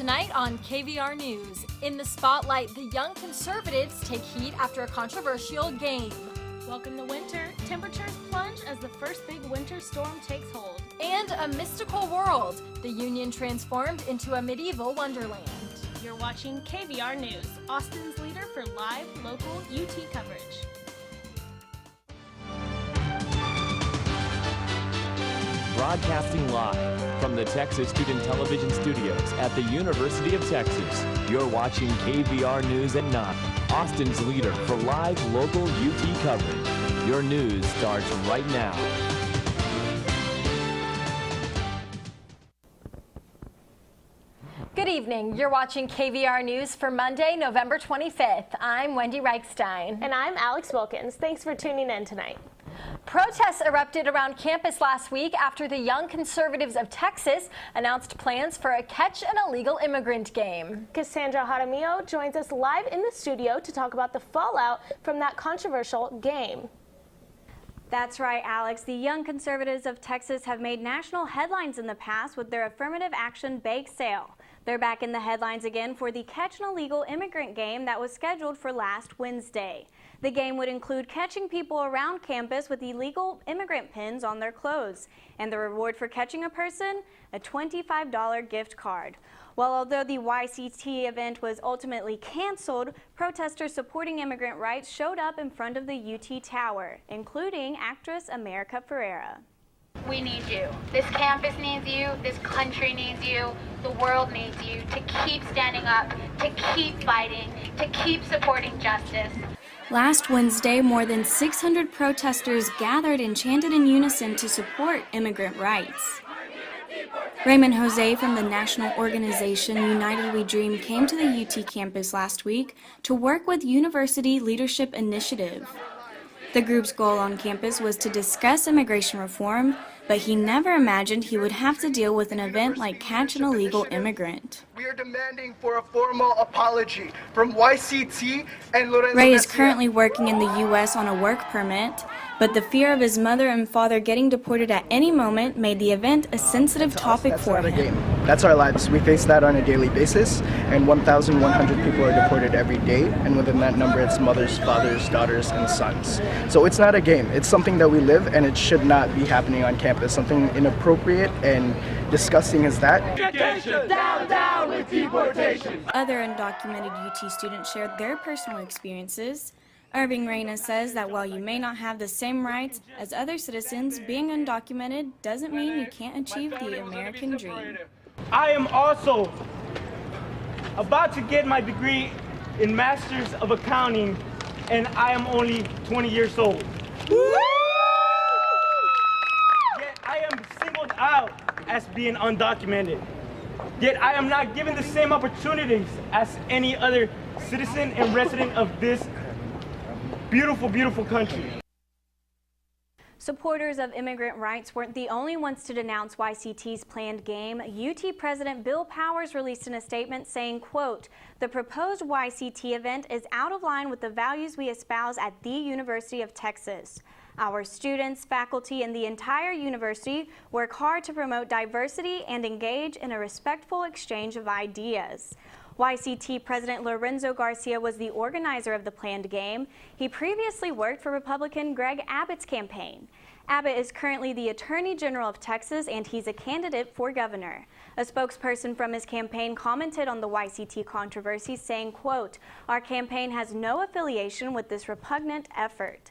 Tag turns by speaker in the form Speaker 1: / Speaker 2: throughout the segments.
Speaker 1: Tonight on KVR News, in the spotlight, the young conservatives take heat after a controversial game.
Speaker 2: Welcome to winter. Temperatures plunge as the first big winter storm takes hold.
Speaker 1: And a mystical world, the Union transformed into a medieval wonderland.
Speaker 2: You're watching KVR News, Austin's leader for live, local UT coverage.
Speaker 3: Broadcasting live from the Texas Student Television Studios at the University of Texas. You're watching KVR News at 9, Austin's leader for live local UT coverage. Your news starts right now.
Speaker 1: Good evening. You're watching KVR News for Monday, November 25th. I'm Wendy Reichstein.
Speaker 2: And I'm Alex Wilkins. Thanks for tuning in tonight.
Speaker 1: Protests erupted around campus last week after the Young Conservatives of Texas announced plans for a Catch an Illegal Immigrant game.
Speaker 2: Cassandra Jaramillo joins us live in the studio to talk about the fallout from that controversial game.
Speaker 4: That's right, Alex. The Young Conservatives of Texas have made national headlines in the past with their affirmative action bake sale. They're back in the headlines again for the Catch an Illegal Immigrant game that was scheduled for last Wednesday. The game would include catching people around campus with illegal immigrant pins on their clothes, and the reward for catching a person, a $25 gift card. Well, although the YCT event was ultimately canceled, protesters supporting immigrant rights showed up in front of the UT Tower, including actress America Ferrera.
Speaker 5: We need you. This campus needs you. This country needs you. The world needs you to keep standing up, to keep fighting, to keep supporting justice.
Speaker 4: Last Wednesday, more than 600 protesters gathered and chanted in unison to support immigrant rights. Raymond Jose from the national organization United We Dream came to the UT campus last week to work with University Leadership Initiative. The group's goal on campus was to discuss immigration reform, but he never imagined he would have to deal with an event like Catch an Illegal Immigrant.
Speaker 6: We are demanding for a formal apology from YCT and Lorenzo.
Speaker 4: Ray is currently working in the U.S. on a work permit, but the fear of his mother and father getting deported at any moment made the event a sensitive topic for him.
Speaker 6: That's not a game. That's our lives. We face that on a daily basis, and 1,100 people are deported every day, and within that number it's mothers, fathers, daughters, and sons. So it's not a game. It's something that we live, and it should not be happening on campus. Something inappropriate and disgusting as that.
Speaker 7: Education, down, down with deportation.
Speaker 4: Other undocumented UT students shared their personal experiences. Irving Reyna says that while you may not have the same rights as other citizens, being undocumented doesn't mean you can't achieve the American dream.
Speaker 7: I am also about to get my degree in Masters of Accounting, and I am only 20 years old. Yet I am singled out as being undocumented. Yet I am not given the same opportunities as any other citizen and resident of this beautiful, beautiful country.
Speaker 4: Supporters of immigrant rights weren't the only ones to denounce YCT's planned game. UT President Bill Powers released in a statement saying, quote, "The proposed YCT event is out of line with the values we espouse at the University of Texas. Our students, faculty, and the entire university work hard to promote diversity and engage in a respectful exchange of ideas." YCT President Lorenzo Garcia was the organizer of the planned game. He previously worked for Republican Greg Abbott's campaign. Abbott is currently the Attorney General of Texas, and he's a candidate for governor. A spokesperson from his campaign commented on the YCT controversy, saying, quote, "Our campaign has no affiliation with this repugnant effort."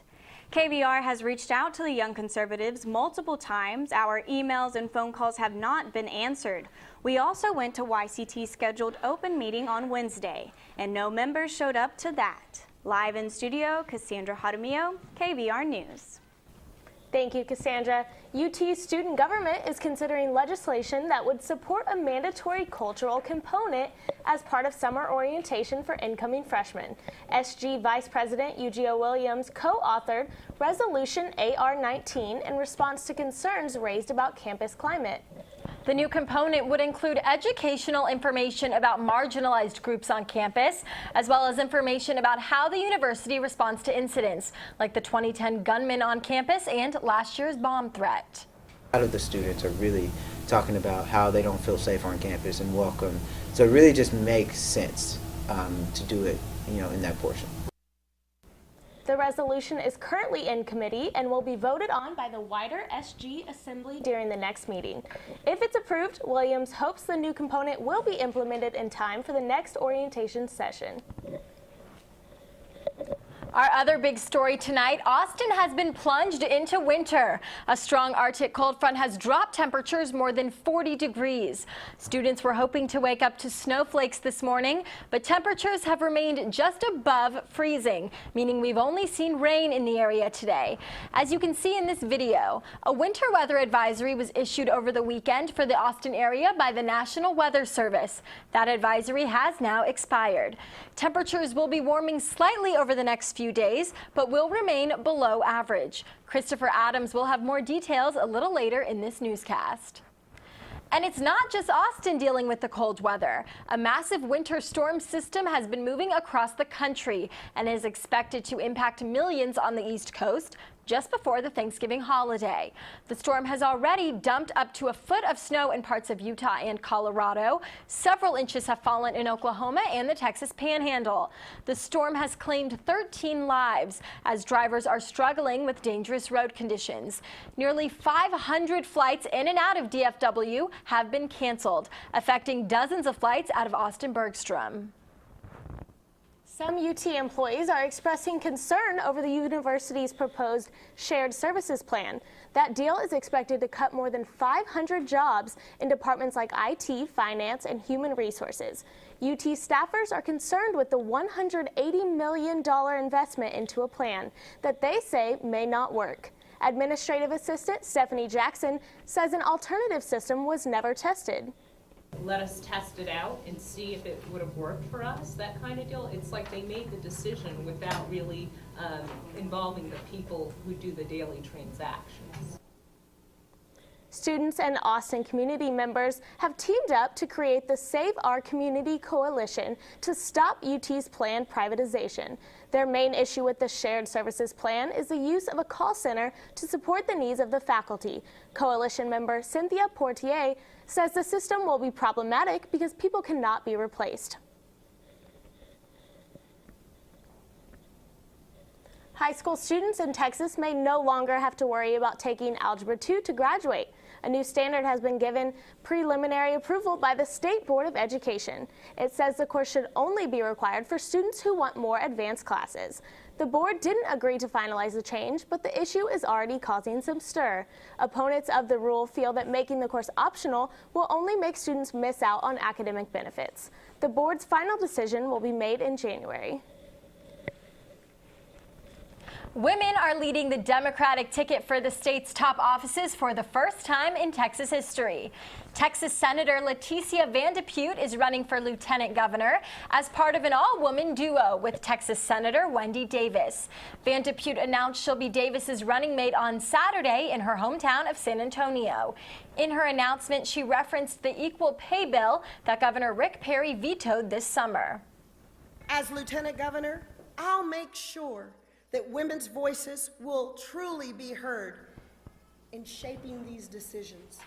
Speaker 4: KVR has reached out to the Young Conservatives multiple times. Our emails and phone calls have not been answered. We also went to YCT's scheduled open meeting on Wednesday, and no members showed up to that. Live in studio, Cassandra Jaramillo, KVR News.
Speaker 2: Thank you, Cassandra. UT student government is considering legislation that would support a mandatory cultural component as part of summer orientation for incoming freshmen. SG Vice President UGO Williams co-authored Resolution AR-19 in response to concerns raised about campus climate.
Speaker 1: The new component would include educational information about marginalized groups on campus, as well as information about how the university responds to incidents, like the 2010 gunman on campus and last year's bomb threat.
Speaker 8: A lot of the students are really talking about how they don't feel safe on campus and welcome. So it really just makes sense to do it, in that portion.
Speaker 2: The resolution is currently in committee and will be voted on by the wider SG Assembly during the next meeting. If it's approved, Williams hopes the new component will be implemented in time for the next orientation session.
Speaker 1: Our other big story tonight, Austin has been plunged into winter. A strong Arctic cold front has dropped temperatures more than 40 degrees. Students were hoping to wake up to snowflakes this morning, but temperatures have remained just above freezing, meaning we've only seen rain in the area today. As you can see in this video, a winter weather advisory was issued over the weekend for the Austin area by the National Weather Service. That advisory has now expired. Temperatures will be warming slightly over the next few days, but will remain below average. Christopher Adams will have more details a little later in this newscast. And it's not just Austin dealing with the cold weather. A massive winter storm system has been moving across the country and is expected to impact millions on the East Coast just before the Thanksgiving holiday. The storm has already dumped up to a foot of snow in parts of Utah and Colorado. Several inches have fallen in Oklahoma and the Texas Panhandle. The storm has claimed 13 lives as drivers are struggling with dangerous road conditions. Nearly 500 flights in and out of DFW have been canceled, affecting dozens of flights out of Austin Bergstrom.
Speaker 2: Some UT employees are expressing concern over the university's proposed shared services plan. That deal is expected to cut more than 500 jobs in departments like IT, finance, and human resources. UT staffers are concerned with the $180 million investment into a plan that they say may not work. Administrative assistant Stephanie Jackson says an alternative system was never tested.
Speaker 9: Let us test it out and see if it would have worked for us, that kind of deal. It's like they made the decision without really involving the people who do the daily transactions.
Speaker 2: Students and Austin community members have teamed up to create the Save Our Community Coalition to stop UT's planned privatization. Their main issue with the shared services plan is the use of a call center to support the needs of the faculty. Coalition member Cynthia Portier says the system will be problematic because people cannot be replaced. High school students in Texas may no longer have to worry about taking Algebra 2 to graduate. A new standard has been given preliminary approval by the State Board of Education. It says the course should only be required for students who want more advanced classes. The board didn't agree to finalize the change, but the issue is already causing some stir. Opponents of the rule feel that making the course optional will only make students miss out on academic benefits. The board's final decision will be made in January.
Speaker 1: Women are leading the Democratic ticket for the state's top offices for the first time in Texas history. Texas Senator Leticia Vandepute is running for lieutenant governor as part of an all-woman duo with Texas Senator Wendy Davis. Vandepute announced she'll be Davis's running mate on Saturday in her hometown of San Antonio. In her announcement, she referenced the equal pay bill that Governor Rick Perry vetoed this summer.
Speaker 10: As lieutenant governor, I'll make sure that women's voices will truly be heard in shaping these decisions.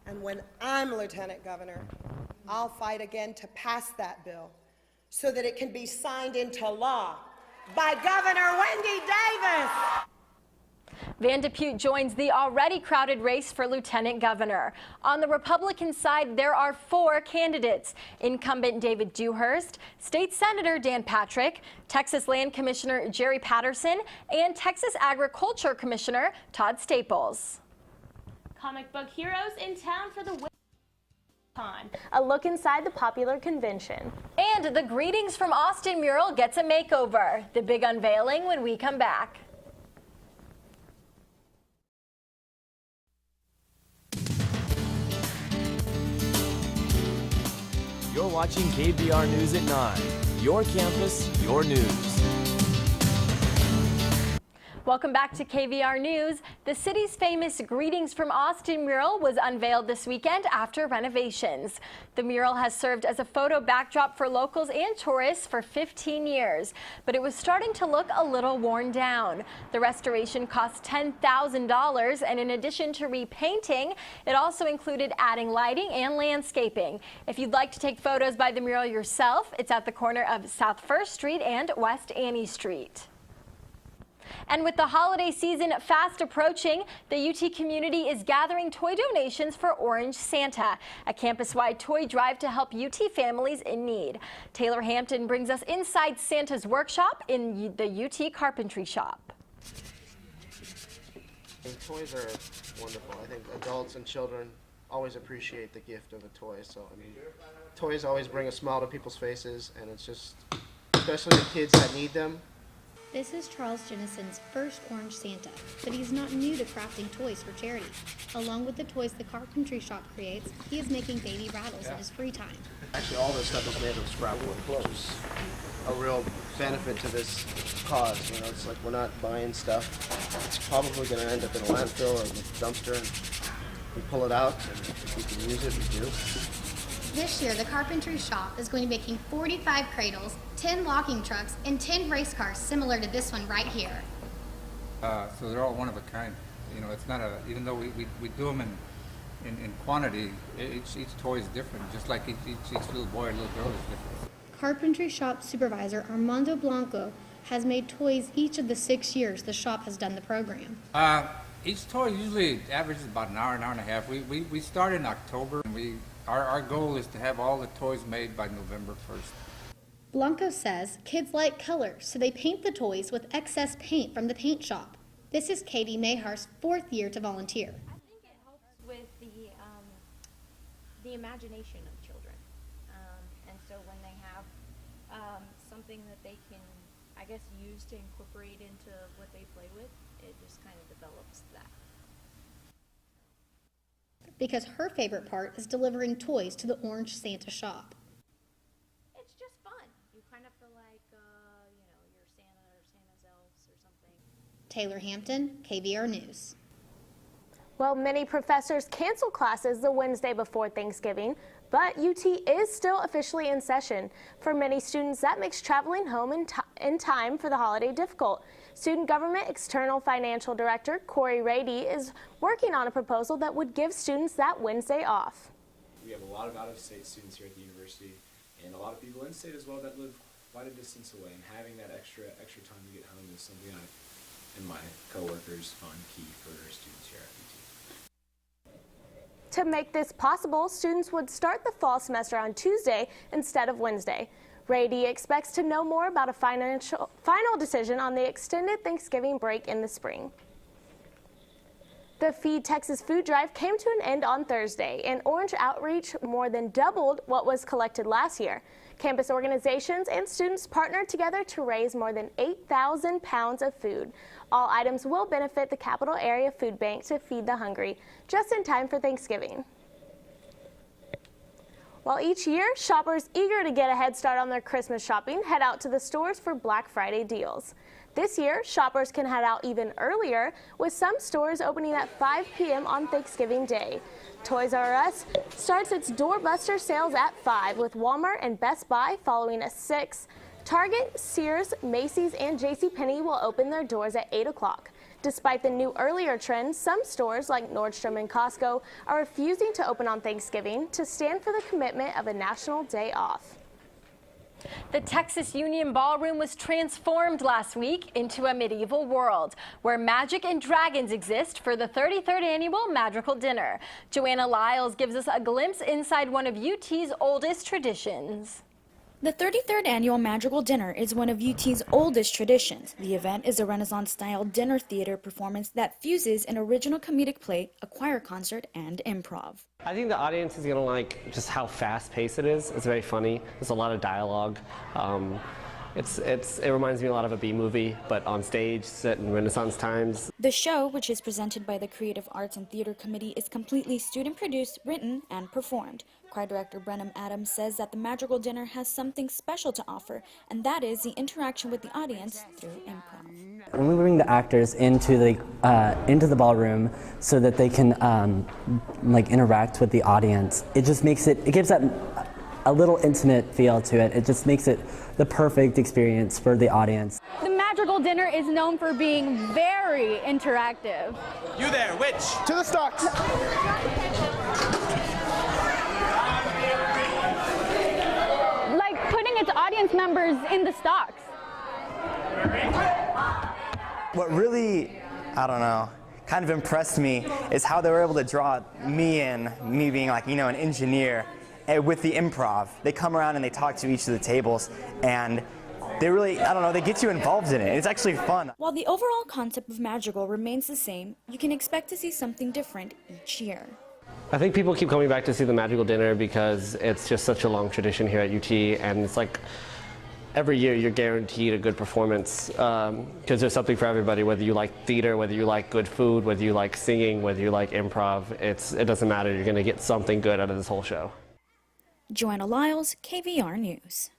Speaker 10: And when I'm lieutenant governor, I'll fight again to pass that bill so that it can be signed into law by Governor Wendy Davis.
Speaker 1: Vandepute joins the already crowded race for lieutenant governor. On the Republican side, there are 4 candidates: incumbent David Dewhurst, State Senator Dan Patrick, Texas Land Commissioner Jerry Patterson, and Texas Agriculture Commissioner Todd Staples.
Speaker 2: Comic book heroes in town for the Con, a look inside the popular convention.
Speaker 1: And the Greetings from Austin mural gets a makeover. The big unveiling when we come back.
Speaker 3: You're watching KVR News at 9. Your campus, your news.
Speaker 1: Welcome back to KVR News. The city's famous Greetings from Austin mural was unveiled this weekend after renovations. The mural has served as a photo backdrop for locals and tourists for 15 years, but it was starting to look a little worn down. The restoration cost $10,000, and in addition to repainting, it also included adding lighting and landscaping. If you'd like to take photos by the mural yourself, it's at the corner of South 1st Street and West Annie Street. And with the holiday season fast approaching, the UT community is gathering toy donations for Orange Santa, a campus-wide toy drive to help UT families in need. Taylor Hampton brings us inside Santa's workshop in the UT Carpentry Shop.
Speaker 11: Toys are wonderful. I think adults and children always appreciate the gift of a toy. So, I mean, toys always bring a smile to people's faces, and it's just, especially the kids that need them.
Speaker 12: This is Charles Jennison's first Orange Santa, but he's not new to crafting toys for charity. Along with the toys the Carpentry Shop creates, he is making baby rattles in his free time.
Speaker 11: Actually, all this stuff is made of scrap wood, which is a real benefit to this cause. You know, it's like we're not buying stuff. It's probably going to end up in a landfill or a dumpster, and we pull it out, and if we can use it, we do.
Speaker 12: This year, the Carpentry Shop is going to be making 45 cradles, 10 locking trucks, and 10 race cars similar to this one right here.
Speaker 13: So they're all one of a kind. You know, it's not a, even though we do them in quantity, each toy is different, just like each little boy or little girl is different.
Speaker 12: Carpentry Shop supervisor Armando Blanco has made toys each of the 6 years the shop has done the program.
Speaker 13: Each toy usually averages about an hour and a half. We start in October, and our goal is to have all the toys made by November 1st.
Speaker 12: Blanco says kids like color, so they paint the toys with excess paint from the paint shop. This is Katie Mayhar's 4th year to volunteer.
Speaker 14: I think it helps with the imagination of children, and so when they have something that they can, I guess, use to incorporate into what they play with, it just kind of develops that.
Speaker 12: Because her favorite part is delivering toys to the Orange Santa shop.
Speaker 14: It's just fun. You kind of feel like, you're Santa or Santa's elves or something.
Speaker 12: Taylor Hampton, KVR News.
Speaker 2: Well, many professors cancel classes the Wednesday before Thanksgiving, but UT is still officially in session. For many students, that makes traveling home in time for the holiday difficult. Student Government External Financial Director Corey Rady is working on a proposal that would give students that Wednesday off.
Speaker 15: We have a lot of out-of-state students here at the university, and a lot of people in-state as well that live quite a distance away, and having that extra time to get home is something I and my coworkers find key for our students here at UT.
Speaker 2: To make this possible, students would start the fall semester on Tuesday instead of Wednesday. Rady expects to know more about a final decision on the extended Thanksgiving break in the spring. The Feed Texas food drive came to an end on Thursday, and Orange Outreach more than doubled what was collected last year. Campus organizations and students partnered together to raise more than 8,000 pounds of food. All items will benefit the Capital Area Food Bank to feed the hungry, just in time for Thanksgiving. While each year, shoppers eager to get a head start on their Christmas shopping head out to the stores for Black Friday deals. This year, shoppers can head out even earlier, with some stores opening at 5 p.m. on Thanksgiving Day. Toys R Us starts its doorbuster sales at 5, with Walmart and Best Buy following at 6. Target, Sears, Macy's, and JCPenney will open their doors at 8 o'clock. Despite the new earlier trend, some stores like Nordstrom and Costco are refusing to open on Thanksgiving to stand for the commitment of a national day off.
Speaker 1: The Texas Union Ballroom was transformed last week into a medieval world where magic and dragons exist for the 33rd annual Madrigal Dinner. Joanna Lyles gives us a glimpse inside one of UT's oldest traditions.
Speaker 16: The 33rd Annual Madrigal Dinner is one of UT's oldest traditions. The event is a Renaissance-style dinner theater performance that fuses an original comedic play, a choir concert, and improv.
Speaker 17: I think the audience is going to like just how fast-paced it is. It's very funny. There's a lot of dialogue. It reminds me a lot of a B movie, but on stage, set in Renaissance times.
Speaker 16: The show, which is presented by the Creative Arts and Theater Committee, is completely student-produced, written, and performed. Choir director Brenham Adams says that the Madrigal Dinner has something special to offer, and that is the interaction with the audience through improv.
Speaker 18: When we bring the actors into the ballroom so that they can like interact with the audience, it just makes it gives that a little intimate feel to it. It just makes it the perfect experience for the audience.
Speaker 19: The Madrigal Dinner is known for being very interactive.
Speaker 20: You there, which?
Speaker 11: To the stocks.
Speaker 19: Like putting its audience members in the stocks.
Speaker 21: What really, I don't know, kind of impressed me is how they were able to draw me in, me being like, an engineer, with the improv. They come around and they talk to each of the tables, and they really, I don't know, they get you involved in it. It's actually fun.
Speaker 16: While the overall concept of Madrigal remains the same, you can expect to see something different each year.
Speaker 17: I think people keep coming back to see the Madrigal Dinner because it's just such a long tradition here at UT, and it's like every year you're guaranteed a good performance because there's something for everybody, whether you like theater, whether you like good food, whether you like singing, whether you like improv. It doesn't matter, you're going to get something good out of this whole show.
Speaker 16: Joanna Lyles, KVR News.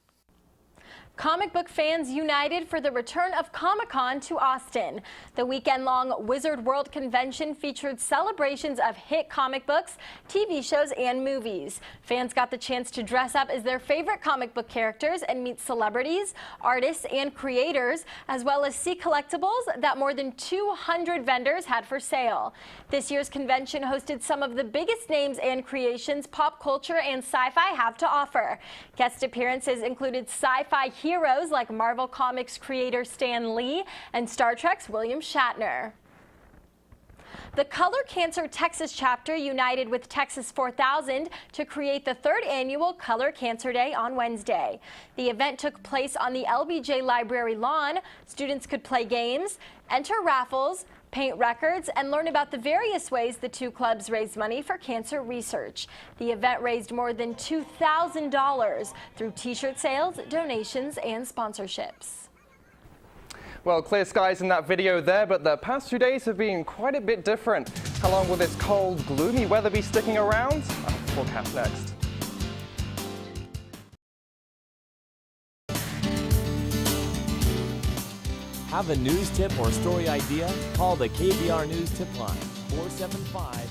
Speaker 1: Comic book fans united for the return of Comic-Con to Austin. The weekend-long Wizard World Convention featured celebrations of hit comic books, TV shows, and movies. Fans got the chance to dress up as their favorite comic book characters and meet celebrities, artists, and creators, as well as see collectibles that more than 200 vendors had for sale. This year's convention hosted some of the biggest names and creations pop culture and sci-fi have to offer. Guest appearances included sci-fi heroes like Marvel Comics creator Stan Lee and Star Trek's William Shatner. The Color Cancer Texas chapter united with Texas 4000 to create the 3rd annual Color Cancer Day on Wednesday. The event took place on the LBJ Library lawn. Students could play games, enter raffles, paint records, and learn about the various ways the two clubs raise money for cancer research. The event raised more than $2,000 through t-shirt sales, donations, and sponsorships.
Speaker 22: Well, clear skies in that video there, but the past 2 days have been quite a bit different. How long will this cold, gloomy weather be sticking around? I'll forecast next.
Speaker 3: Have a news tip or story idea? Call the KVR News Tip Line, 475-8181.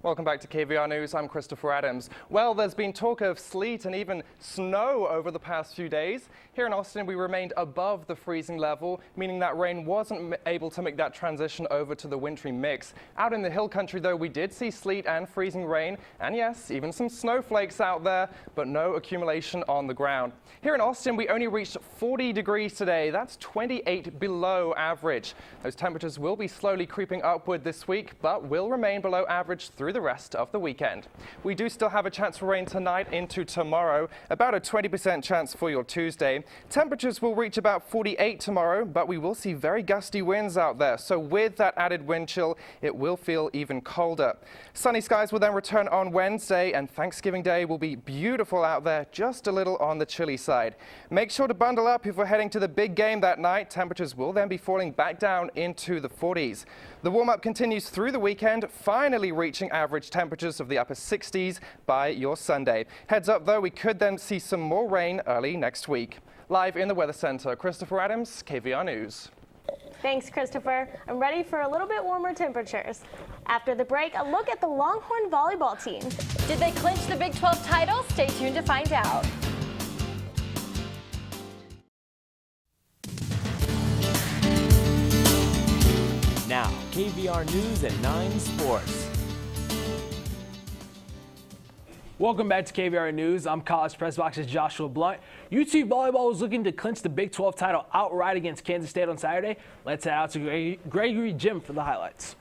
Speaker 22: Welcome back to KVR News. I'm Christopher Adams. Well, there's been talk of sleet and even snow over the past few days. Here in Austin, we remained above the freezing level, meaning that rain wasn't able to make that transition over to the wintry mix. Out in the hill country, though, we did see sleet and freezing rain, and yes, even some snowflakes out there, but no accumulation on the ground. Here in Austin, we only reached 40 degrees today. That's 28 below average. Those temperatures will be slowly creeping upward this week, but will remain below average through the rest of the weekend. We do still have a chance for rain tonight into tomorrow, about a 20% chance for your Tuesday. Temperatures will reach about 48 tomorrow, but we will see very gusty winds out there. So with that added wind chill, it will feel even colder. Sunny skies will then return on Wednesday, and Thanksgiving Day will be beautiful out there, just a little on the chilly side. Make sure to bundle up if we're heading to the big game that night. Temperatures will then be falling back down into the 40s. The warm-up continues through the weekend, finally reaching average temperatures of the upper 60s by your Sunday. Heads up though, we could then see some more rain early next week. Live in the Weather Center, Christopher Adams, KVR News.
Speaker 2: Thanks, Christopher. I'm ready for a little bit warmer temperatures. After the break, a look at the Longhorn volleyball team.
Speaker 1: Did they clinch the Big 12 title? Stay tuned to find out.
Speaker 3: Now, KVR News at 9 Sports.
Speaker 23: Welcome back to KVR News. I'm College Press Box's Joshua Blunt. UT Volleyball is looking to clinch the Big 12 title outright against Kansas State on Saturday. Let's head out to Gregory Gym for the highlights.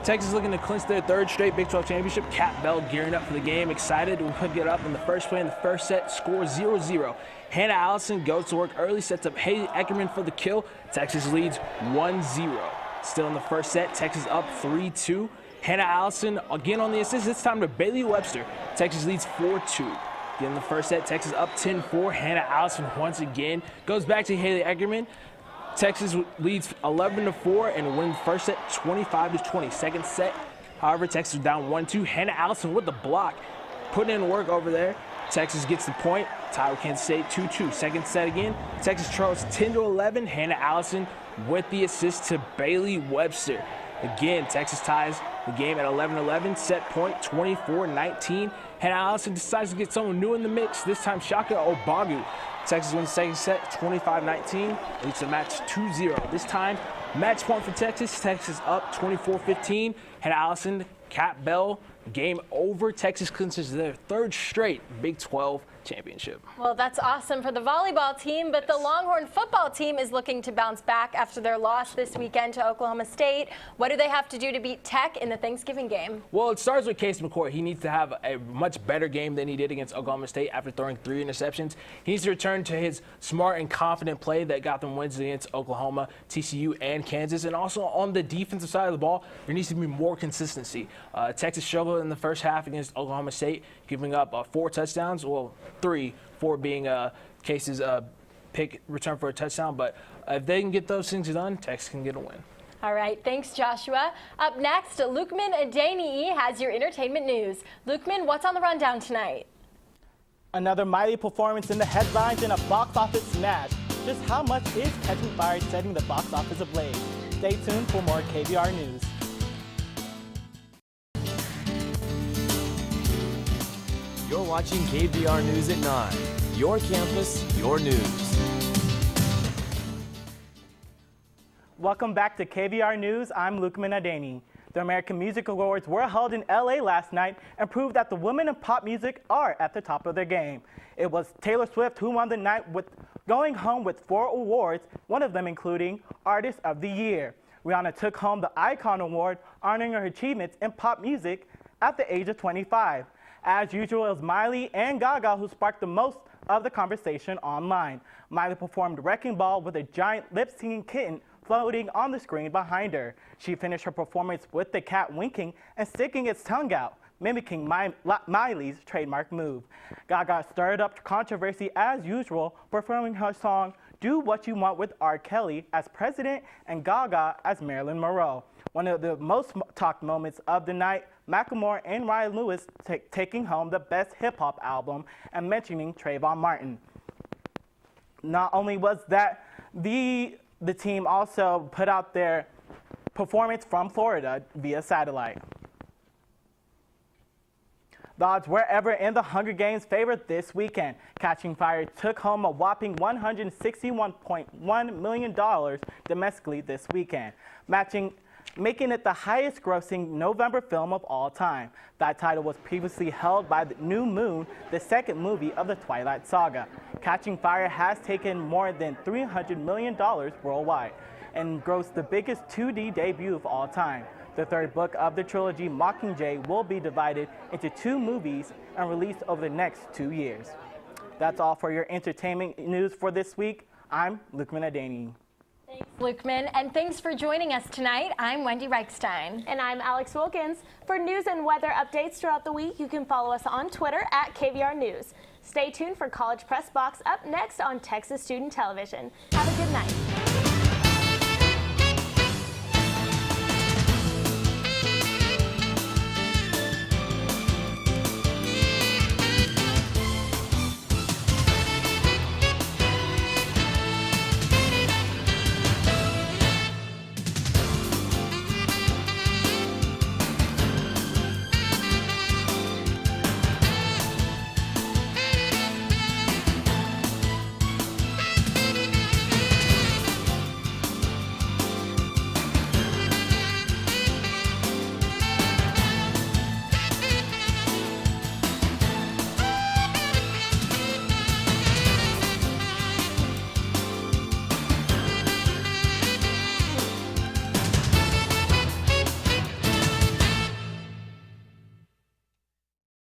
Speaker 23: Texas looking to clinch their 3rd straight Big 12 championship. Kat Bell gearing up for the game, excited to put it up in the first play in the first set, score 0-0. Hannah Allison goes to work early, sets up Haley Eckerman for the kill. Texas leads 1-0. Still in the first set, Texas up 3-2. Hannah Allison again on the assist, this time to Bailey Webster. Texas leads 4-2. In the first set, Texas up 10-4. Hannah Allison once again goes back to Haley Eggerman. Texas leads 11-4 and wins first set 25-20. Second set, however, Texas was down 1-2. Hannah Allison with the block, putting in work over there. Texas gets the point, tied with Kansas State 2-2. Second set again, Texas trails 10-11. Hannah Allison with the assist to Bailey Webster. Again, Texas ties the game at 11-11, set point 24-19. Hannah Allison decides to get someone new in the mix, this time Shaka Obagu. Texas wins the second set 25-19, leads the match 2-0. This time, match point for Texas. Texas up 24-15. Hannah Allison, Cat Bell, game over. Texas clinches their third straight Big 12 championship.
Speaker 1: Well, that's awesome for the volleyball team, but the Longhorn football team is looking to bounce back after their loss this weekend to Oklahoma State. What do they have to do to beat Tech in the Thanksgiving game?
Speaker 23: Well, it starts with Case McCourt. He needs to have a much better game than he did against Oklahoma State after throwing 3 interceptions. He needs to return to his smart and confident play that got them wins against Oklahoma, TCU, and Kansas. And also on the defensive side of the ball, there needs to be more consistency. Texas struggled in the first half against Oklahoma State, giving up 4 touchdowns. Well, 4 being Case's pick return for a touchdown. But if they can get those things done, Texas can get a win.
Speaker 1: All right, thanks, Joshua. Up next, Lukman Adeniyi has your entertainment news. Lukman, what's on the rundown tonight?
Speaker 5: Another mighty performance in the headlines and a box office smash. Just how much is Catching Fire setting the box office ablaze? Stay tuned for more KVR News.
Speaker 3: You're watching KVR News at 9. Your campus, your news.
Speaker 5: Welcome back to KVR News. I'm Lukman Adeniyi. The American Music Awards were held in LA last night and proved that the women in pop music are at the top of their game. It was Taylor Swift who won the night, with going home with 4 awards, one of them including Artist of the Year. Rihanna took home the Icon Award, honoring her achievements in pop music at the age of 25. As usual, it was Miley and Gaga who sparked the most of the conversation online. Miley performed Wrecking Ball with a giant lip-syncing kitten floating on the screen behind her. She finished her performance with the cat winking and sticking its tongue out, mimicking Miley's trademark move. Gaga stirred up controversy as usual, performing her song Do What You Want with R. Kelly as president and Gaga as Marilyn Monroe. One of the most talked moments of the night, Macklemore and Ryan Lewis taking home the best hip-hop album and mentioning Trayvon Martin. Not only was that, the team also put out their performance from Florida via satellite. The odds were ever in the Hunger Games favor this weekend. Catching Fire took home a whopping $161.1 million domestically this weekend, making it the highest grossing November film of all time. That title was previously held by The New Moon, the second movie of the Twilight Saga. Catching Fire has taken more than $300 million worldwide and grossed the biggest 2D debut of all time. The third book of the trilogy, Mockingjay, will be divided into 2 movies and released over the next 2 years. That's all for your entertainment news for this week. I'm Lukman Adeniyi.
Speaker 1: Thanks, Lukman, and thanks for joining us tonight. I'm Wendy Reichstein.
Speaker 2: And I'm Alex Wilkins. For news and weather updates throughout the week, you can follow us on Twitter at KVR News. Stay tuned for College Press Box up next on Texas Student Television. Have a good night.